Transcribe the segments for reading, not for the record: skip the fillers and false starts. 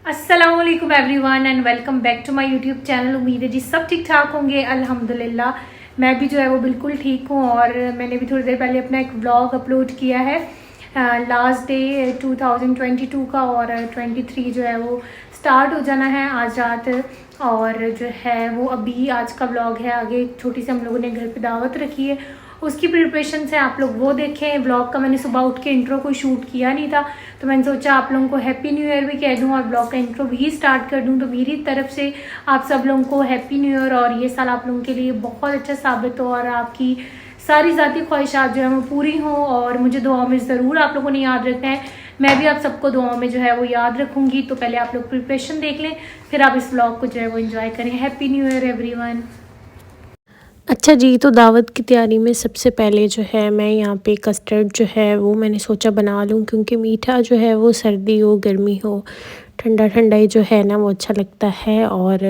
अस्सलामुअलैकुम everyone and welcome back to my YouTube channel. उम्मीद है जी सब ठीक ठाक होंगे। अल्हम्दुलिल्लाह मैं भी जो है वो बिल्कुल ठीक हूँ। और मैंने भी थोड़ी देर पहले अपना एक व्लॉग अपलोड किया है लास्ट डे 2022 का, और 23 जो है वो स्टार्ट हो जाना है आज रात। और जो है वो अभी आज का व्लॉग है। आगे एक छोटी सी हम लोगों ने घर पे दावत रखी है, उसकी प्रिपरेशन है, आप लोग वो देखें। ब्लॉग का मैंने सुबह उठ के इंट्रो कोई शूट किया नहीं था, तो मैंने सोचा आप लोगों को हैप्पी न्यू ईयर भी कह दूं और ब्लॉग का इंट्रो भी स्टार्ट कर दूं। तो मेरी तरफ से आप सब लोगों को हैप्पी न्यू ईयर, और ये साल आप लोगों के लिए बहुत अच्छा साबित हो और आपकी सारी ज़ाती ख्वाहिशात जो है वो पूरी हों। और मुझे दुआओं में ज़रूर आप लोगों ने याद रखना है, मैं भी आप सबको दुआओं में जो है वो याद रखूँगी। तो पहले आप लोग प्रिपरेशन देख लें, फिर आप इस ब्लॉग को जो है वो एंजॉय करें। Happy new year everyone. अच्छा जी, तो दावत की तैयारी में सबसे पहले जो है मैं यहाँ पे कस्टर्ड जो है वो मैंने सोचा बना लूँ, क्योंकि मीठा जो है वो सर्दी हो गर्मी हो ठंडा ठंडा ही जो है ना वो अच्छा लगता है। और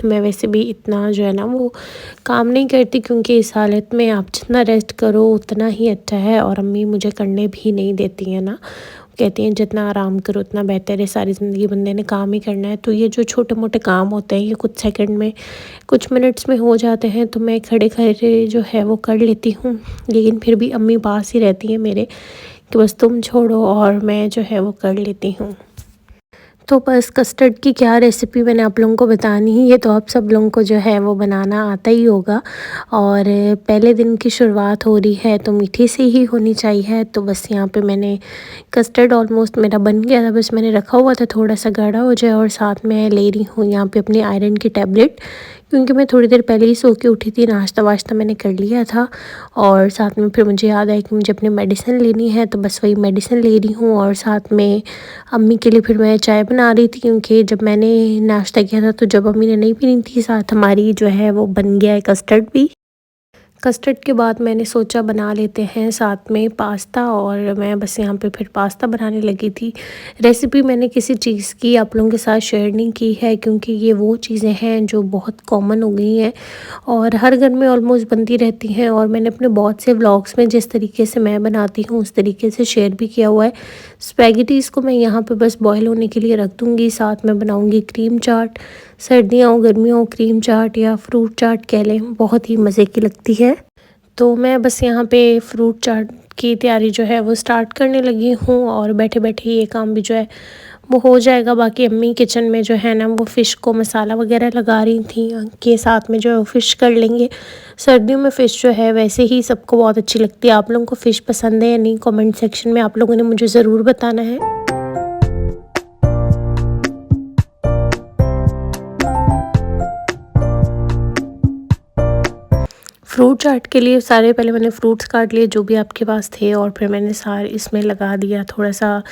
मैं वैसे भी इतना जो है ना वो काम नहीं करती, क्योंकि इस हालत में आप जितना रेस्ट करो उतना ही अच्छा है। और अम्मी मुझे करने भी नहीं देती हैं ना, कहती हैं जितना आराम करो उतना बेहतर है, सारी ज़िंदगी बंदे ने काम ही करना है। तो ये जो छोटे मोटे काम होते हैं ये कुछ सेकंड में कुछ मिनट्स में हो जाते हैं, तो मैं खड़े खड़े जो है वो कर लेती हूँ। लेकिन फिर भी अम्मी पास ही रहती हैं मेरे कि बस तुम छोड़ो और मैं जो है वो कर लेती हूँ। तो बस कस्टर्ड की क्या रेसिपी मैंने आप लोगों को बतानी ही, ये तो आप सब लोगों को जो है वो बनाना आता ही होगा। और पहले दिन की शुरुआत हो रही है तो मीठी से ही होनी चाहिए। तो बस यहाँ पे मैंने कस्टर्ड ऑलमोस्ट मेरा बन गया था, बस मैंने रखा हुआ था थोड़ा सा गाढ़ा हो जाए। और साथ में ले रही हूँ यहाँ पे अपनी आयरन की टैबलेट, क्योंकि मैं थोड़ी देर पहले ही सो के उठी थी, नाश्ता वाश्ता मैंने कर लिया था। और साथ में फिर मुझे याद आया कि मुझे अपनी मेडिसिन लेनी है, तो बस वही मेडिसिन ले रही हूँ। और साथ में अम्मी के लिए फिर मैं चाय बना रही थी, क्योंकि जब मैंने नाश्ता किया था तो जब अम्मी ने नहीं पीनी थी, साथ हमारी जो है वो बन गया है कस्टर्ड भी। कस्टर्ड के बाद मैंने सोचा बना लेते हैं साथ में पास्ता, और मैं बस यहाँ पे फिर पास्ता बनाने लगी थी। रेसिपी मैंने किसी चीज़ की आप लोगों के साथ शेयर नहीं की है, क्योंकि ये वो चीज़ें हैं जो बहुत कॉमन हो गई हैं और हर घर में ऑलमोस्ट बनती रहती हैं। और मैंने अपने बहुत से व्लॉग्स में जिस तरीके से मैं बनाती हूँ उस तरीके से शेयर भी किया हुआ है। स्पैगेटीज़ को मैं यहाँ पे बस बॉयल होने के लिए रख दूँगी, साथ में बनाऊँगी क्रीम चाट। सर्दियाँ हो गर्मियाँ हो, क्रीम चाट या फ्रूट चाट कह लें, बहुत ही मज़े की लगती है। तो मैं बस यहाँ पे फ्रूट चाट की तैयारी जो है वो स्टार्ट करने लगी हूँ, और बैठे बैठे ये काम भी जो है वो हो जाएगा। बाकी अम्मी किचन में जो है ना वो फ़िश को मसाला वगैरह लगा रही थी कि साथ में जो है वो फ़िश कर लेंगे। सर्दियों में फ़िश जो है वैसे ही सबको बहुत अच्छी लगती है। आप लोगों को फ़िश पसंद है या नहीं, कमेंट सेक्शन में आप लोगों ने मुझे ज़रूर बताना है। फ्रूट चाट के लिए सारे पहले मैंने फ्रूट्स काट लिए जो भी आपके पास थे, और फिर मैंने सारे इसमें लगा दिया, थोड़ा सा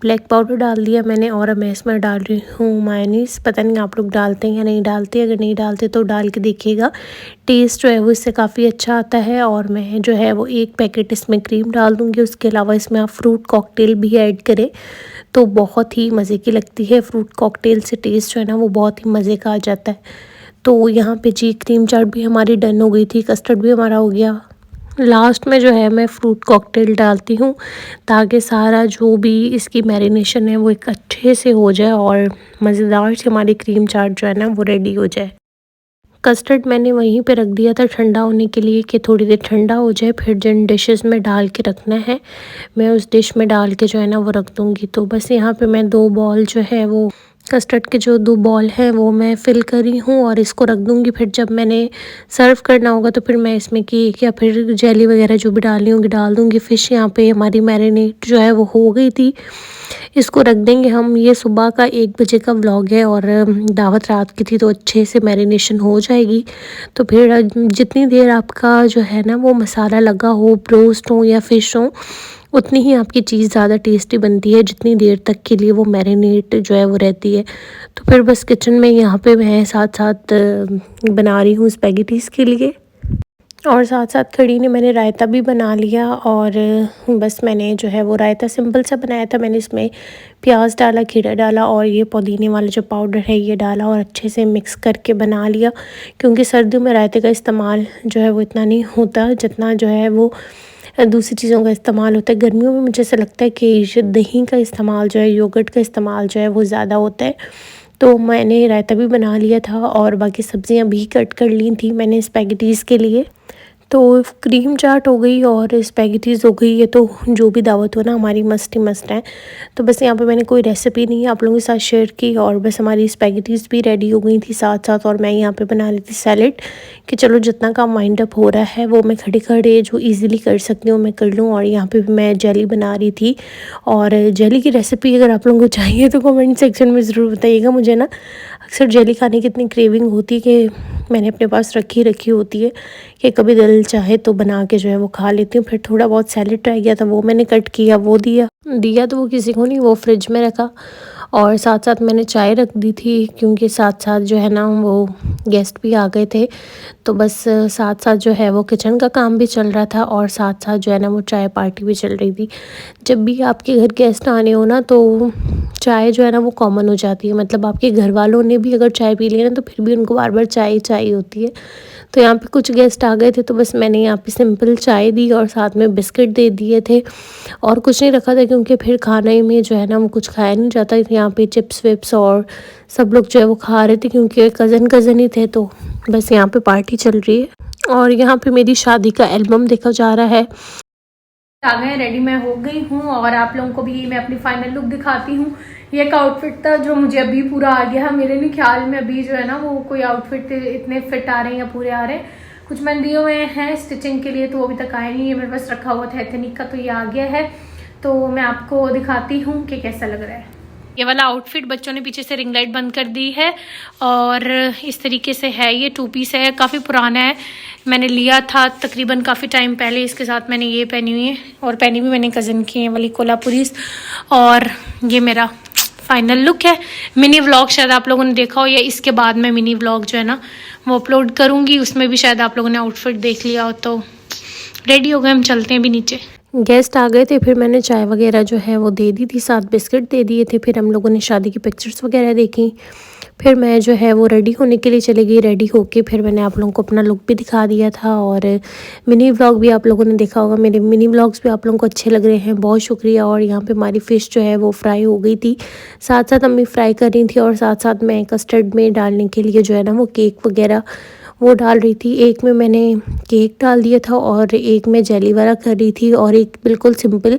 ब्लैक पाउडर डाल दिया मैंने। और अब मैं इसमें डाल रही हूँ मायोनीज़। पता नहीं आप लोग डालते हैं या नहीं डालते, अगर नहीं डालते तो डाल के देखिएगा, टेस्ट जो है वो इससे काफ़ी अच्छा आता है। और मैं जो है वो एक पैकेट इसमें क्रीम डाल दूँगी, उसके अलावा इसमें आप फ्रूट कॉकटेल भी ऐड करें तो बहुत ही मज़े की लगती है। फ्रूट कॉकटेल से टेस्ट जो है ना वो बहुत ही मज़े का आ जाता है। तो यहाँ पे जी क्रीम चाट भी हमारी डन हो गई थी, कस्टर्ड भी हमारा हो गया। लास्ट में जो है मैं फ्रूट कॉकटेल डालती हूँ, ताकि सारा जो भी इसकी मैरिनेशन है वो एक अच्छे से हो जाए और मज़ेदार सी हमारी क्रीम चाट जो है ना वो रेडी हो जाए। कस्टर्ड मैंने वहीं पे रख दिया था ठंडा होने के लिए, कि थोड़ी देर ठंडा हो जाए, फिर जिन डिशेस में डाल के रखना है मैं उस डिश में डाल के जो है ना वो रख दूँगी। तो बस यहाँ पे मैं 2 बॉल जो है वो कस्टर्ड के जो 2 बॉल हैं वो मैं फ़िल करी हूँ और इसको रख दूँगी। फिर जब मैंने सर्व करना होगा तो फिर मैं इसमें केक या फिर जेली वगैरह जो भी डालनी होगी डाल दूँगी। फ़िश यहाँ पे हमारी मैरिनेट जो है वो हो गई थी, इसको रख देंगे हम। ये सुबह का 1 बजे का व्लॉग है, और दावत रात की थी तो अच्छे से मैरिनेशन हो जाएगी। तो फिर जितनी देर आपका जो है ना वो मसाला लगा हो, ब्रोस्ट हो या फ़िश हो, उतनी ही आपकी चीज़ ज़्यादा टेस्टी बनती है जितनी देर तक के लिए वो मैरिनेट जो है वो रहती है। तो फिर बस किचन में यहाँ पे मैं साथ साथ बना रही हूँ स्पैगेटीज़ के लिए, और साथ साथ खड़ी ने मैंने रायता भी बना लिया। और बस मैंने जो है वो रायता सिंपल सा बनाया था। मैंने इसमें प्याज डाला, खीरा डाला और ये पुदीने वाला जो पाउडर है ये डाला, और अच्छे से मिक्स करके बना लिया, क्योंकि सर्दियों में रायते का इस्तेमाल जो है वो इतना नहीं होता जितना जो है वो दूसरी चीज़ों का इस्तेमाल होता है। गर्मियों में मुझे ऐसा लगता है कि दही का इस्तेमाल जो है, योगर्ट का इस्तेमाल जो है वो ज़्यादा होता है। तो मैंने रायता भी बना लिया था और बाकी सब्ज़ियाँ भी कट कर ली थी मैंने स्पैगेटीज़ के लिए। तो क्रीम चाट हो गई और स्पैगेटीज़ हो गई। ये तो जो भी दावत हो ना हमारी मस्ट ही मस्ट है। तो बस यहाँ पे मैंने कोई रेसिपी नहीं आप लोगों के साथ शेयर की और बस हमारी स्पैगेटीज़ भी रेडी हो गई थी साथ साथ। और मैं यहाँ पे बना ली थी सैलेड कि चलो जितना काम वाइंड अप हो रहा है वो मैं खड़े खड़े जो ईज़िली कर सकती हूँ मैं कर लूँ। और यहाँ पे भी मैं जेली बना रही थी। और जेली की रेसिपी अगर आप लोगों को चाहिए तो कमेंट सेक्शन में ज़रूर बताइएगा। मुझे ना अक्सर जेली खाने की इतनी क्रेविंग होती है कि मैंने अपने पास रखी होती है कि कभी दिल चाहे तो बना के जो है वो खा लेती हूँ। फिर थोड़ा बहुत सैलेड रह गया था वो मैंने कट किया, वो दिया तो वो किसी को नहीं, वो फ्रिज में रखा। और साथ साथ मैंने चाय रख दी थी क्योंकि साथ साथ जो है ना वो गेस्ट भी आ गए थे। तो बस साथ साथ जो है वो किचन का काम भी चल रहा था और साथ साथ जो है ना वो चाय पार्टी भी चल रही थी। जब भी आपके घर गेस्ट आने हो ना तो चाय जो है ना वो कॉमन हो जाती है। मतलब आपके घर वालों ने भी अगर चाय पी ली ना तो फिर भी उनको बार बार चाय ही चाहिए होती है। तो यहाँ पे कुछ गेस्ट आ गए थे तो बस मैंने यहाँ पे सिंपल चाय दी और साथ में बिस्किट दे दिए थे और कुछ नहीं रखा था क्योंकि फिर खाने में जो है ना वो कुछ खाया नहीं जाता। यहाँ पे चिप्स विप्स और सब लोग जो है वो खा रहे थे क्योंकि कज़न ही थे। तो बस यहाँ पे पार्टी चल रही है और यहाँ पे मेरी शादी का एल्बम देखा जा रहा है। आ गए रेडी, मैं हो गई हूँ और आप लोगों को भी मैं अपनी फाइनल लुक दिखाती हूँ। ये एक आउटफिट था जो मुझे अभी पूरा आ गया है। मेरे नहीं ख्याल में अभी जो है ना वो कोई आउटफिट इतने फिट आ रहे हैं या पूरे आ रहे हैं। कुछ मैंने दिए हुए हैं स्टिचिंग के लिए तो वो अभी तक आए नहीं है, मेरे पास रखा हुआ था एथनिक का, तो ये आ गया है। तो मैं आपको दिखाती हूँ कि कैसा लग रहा है। ये वाला आउटफिट बच्चों ने पीछे से रिंग लाइट बंद कर दी है और इस तरीके से है। ये 2 पीस है, काफ़ी पुराना है, मैंने लिया था तकरीबन काफ़ी टाइम पहले। इसके साथ मैंने ये पहनी हुई है और पहनी भी मैंने कज़न की है वाली कोल्हापुरीस। और ये मेरा फाइनल लुक है। मिनी व्लॉग शायद आप लोगों ने देखा हो या इसके बाद मैं मिनी व्लॉग जो है ना वो अपलोड करूँगी, उसमें भी शायद आप लोगों ने आउटफिट देख लिया हो। तो रेडी हो गए, हम चलते हैं भी नीचे। गेस्ट आ गए थे फिर मैंने चाय वगैरह जो है वो दे दी थी, साथ बिस्किट दे दिए थे। फिर हम लोगों ने शादी की पिक्चर्स वगैरह देखी। फिर मैं जो है वो रेडी होने के लिए चली गई। रेडी होके फिर मैंने आप लोगों को अपना लुक भी दिखा दिया था और मिनी व्लॉग भी आप लोगों ने देखा होगा। मेरे मिनी व्लॉग्स भी आप लोगों को अच्छे लग रहे हैं, बहुत शुक्रिया। और यहाँ पे हमारी फ़िश जो है वो फ्राई हो गई थी, साथ साथ अम्मी फ्राई कर रही थी और साथ साथ मैं कस्टर्ड में डालने के लिए जो है ना वो केक वगैरह वो डाल रही थी। एक में मैंने केक डाल दिया था और एक में जेली वाला कर रही थी और एक बिल्कुल सिंपल,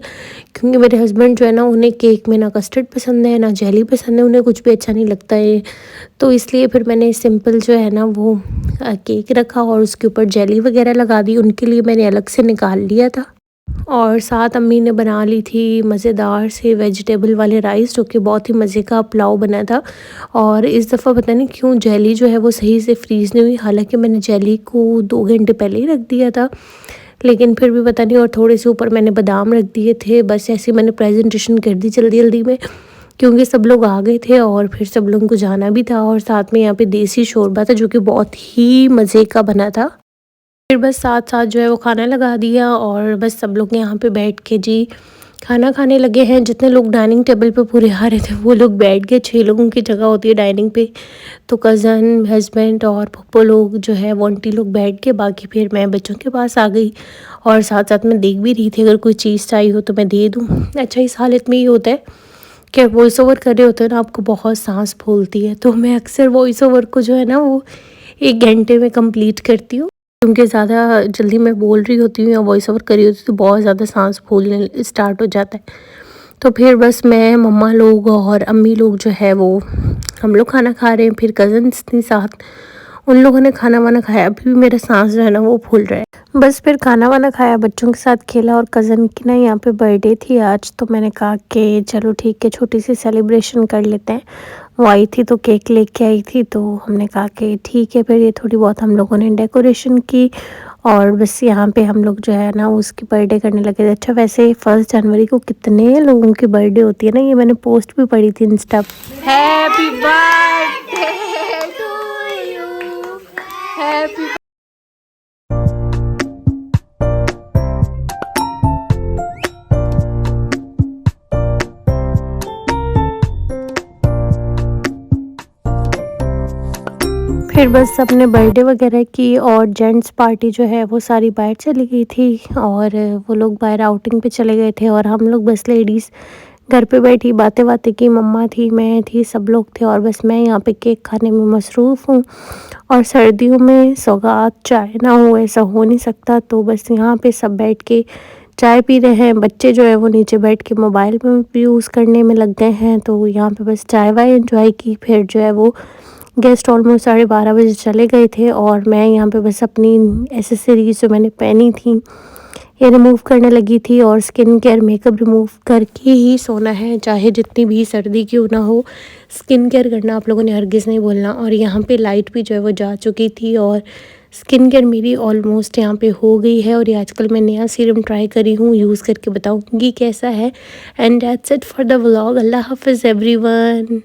क्योंकि मेरे हस्बैंड जो है ना उन्हें केक में ना कस्टर्ड पसंद है ना जेली पसंद है, उन्हें कुछ भी अच्छा नहीं लगता है। तो इसलिए फिर मैंने सिंपल जो है ना वो केक रखा और उसके ऊपर जेली वगैरह लगा दी। उनके लिए मैंने अलग से निकाल लिया था। और साथ अम्मी ने बना ली थी मज़ेदार से वेजिटेबल वाले राइस, जो कि बहुत ही मज़े का पुलाव बना था। और इस दफ़ा पता नहीं क्यों जेली जो है वो सही से फ्रीज़ नहीं हुई, हालांकि मैंने जेली को 2 घंटे पहले ही रख दिया था, लेकिन फिर भी पता नहीं। और थोड़े से ऊपर मैंने बादाम रख दिए थे। बस ऐसे मैंने प्रेजेंटेशन कर दी जल्दी जल्दी में, क्योंकि सब लोग आ गए थे और फिर सब लोगों को जाना भी था। और साथ में यहाँ पे देसी शोरबा था जो कि बहुत ही मज़े का बना था। फिर बस साथ साथ जो है वो खाना लगा दिया और बस सब लोग यहाँ पे बैठ के जी खाना खाने लगे हैं। जितने लोग डाइनिंग टेबल पे पूरे आ रहे थे वो लोग बैठ गए। 6 लोगों की जगह होती है डाइनिंग पे, तो कज़न, हस्बैंड और पप्पो लोग जो है वो आंटी लोग बैठ के, बाकी फिर मैं बच्चों के पास आ गई। और साथ साथ मैं देख भी रही थी अगर कोई चीज़ चाहिए हो तो मैं दे दूँ। अच्छा, इस हालत में ये होता है कि वॉइस ओवर कर रहे होते हैं ना, आपको बहुत सांस फूलती है। तो मैं अक्सर वॉइस ओवर को जो है ना वो 1 घंटे में कंप्लीट करती हूँ, क्योंकि ज़्यादा जल्दी मैं बोल रही होती हूँ या वॉइस ओवर कर रही होती हूँ तो बहुत ज़्यादा सांस फूलने स्टार्ट हो जाता है। तो फिर बस मैं, मम्मा लोग और अम्मी लोग जो है वो हम लोग खाना खा रहे हैं। फिर कज़न्स थी साथ, उन लोगों ने खाना वाना खाया। अभी भी मेरा सांस जो है ना वो फूल रहा है। बस फिर खाना वाना खाया, बच्चों के साथ खेला। और कज़न की ना यहाँ पे बर्थडे थी आज, तो मैंने कहा कि चलो ठीक है छोटी सी सेलिब्रेशन कर लेते हैं। वो आई थी तो केक लेके आई थी, तो हमने कहा कि ठीक है। फिर ये थोड़ी बहुत हम लोगों ने डेकोरेशन की और बस यहाँ पे हम लोग जो है ना उसकी बर्थडे करने लगे थे। अच्छा, वैसे 1 जनवरी को कितने लोगों की बर्थडे होती है ना, ये मैंने पोस्ट भी पढ़ी थी Insta. Happy birthday to you, happy. फिर बस अपने बर्थडे वगैरह की और जेंट्स पार्टी जो है वो सारी बाहर चली गई थी और वो लोग बाहर आउटिंग पे चले गए थे और हम लोग बस लेडीज़ घर पे बैठी बातें बातें की। मम्मा थी, मैं थी, सब लोग थे और बस मैं यहाँ पे केक खाने में मसरूफ़ हूँ। और सर्दियों में सौगात चाय ना हो ऐसा हो नहीं सकता, तो बस यहाँ पे सब बैठ के चाय पी रहे हैं। बच्चे जो है वो नीचे बैठ के मोबाइल में यूज़ करने में लग गए हैं, तो यहाँ पे बस चाय वाय एंजॉय की। फिर जो है वो गेस्ट ऑलमोस्ट 12:30 बजे चले गए थे और मैं यहाँ पे बस अपनी एसेसरीज जो मैंने पहनी थी ये रिमूव करने लगी थी। और स्किन केयर मेकअप रिमूव करके ही सोना है, चाहे जितनी भी सर्दी क्यों ना हो। स्किन केयर करना आप लोगों ने हरगिज़ नहीं भूलना। और यहाँ पे लाइट भी जो है वो जा चुकी थी और स्किन केयर मेरी ऑलमोस्ट यहाँ पे हो गई है। और ये आजकल मैं नया सीरम ट्राई करी हूँ, यूज़ करके बताऊँगी कैसा है। And that's it for the vlog. अल्लाह हाफिज़ एवरीवन।